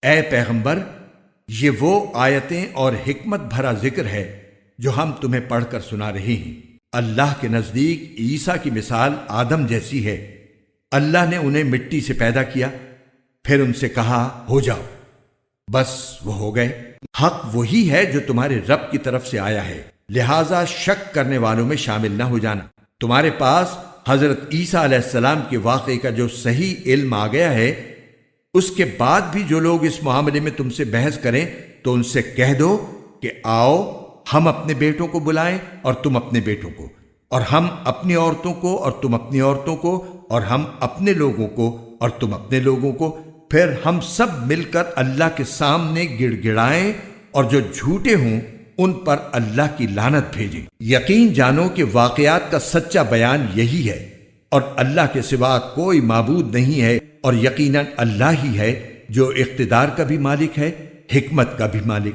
اے پیغمبر، یہ وہ آیتیں اور حکمت بھرا ذکر ہے جو ہم تمہیں پڑھ کر سنا رہے ہیں۔ اللہ کے نزدیک عیسیٰ کی مثال آدم جیسی ہے۔ اللہ نے انہیں مٹی سے پیدا کیا، پھر ان سے کہا ہو جاؤ، بس وہ ہو گئے۔ حق وہی ہے جو تمہارے رب کی طرف سے آیا ہے، لہذا شک کرنے والوں میں شامل نہ ہو جانا۔ تمہارے پاس حضرت عیسیٰ علیہ السلام کے واقعے کا جو صحیح علم آ گیا ہے، اس کے بعد بھی جو لوگ اس معاملے میں تم سے بحث کریں تو ان سے کہہ دو کہ آؤ ہم اپنے بیٹوں کو بلائیں اور تم اپنے بیٹوں کو، اور ہم اپنی عورتوں کو اور تم اپنی عورتوں کو، اور ہم اپنے لوگوں کو اور تم اپنے لوگوں کو، پھر ہم سب مل کر اللہ کے سامنے گڑ گڑائیں، اور جو جھوٹے ہوں ان پر اللہ کی لعنت بھیجیں۔ یقین جانو کہ واقعات کا سچا بیان یہی ہے، اور اللہ کے سوا کوئی معبود نہیں ہے، اور یقیناً اللہ ہی ہے جو اقتدار کا بھی مالک ہے، حکمت کا بھی مالک۔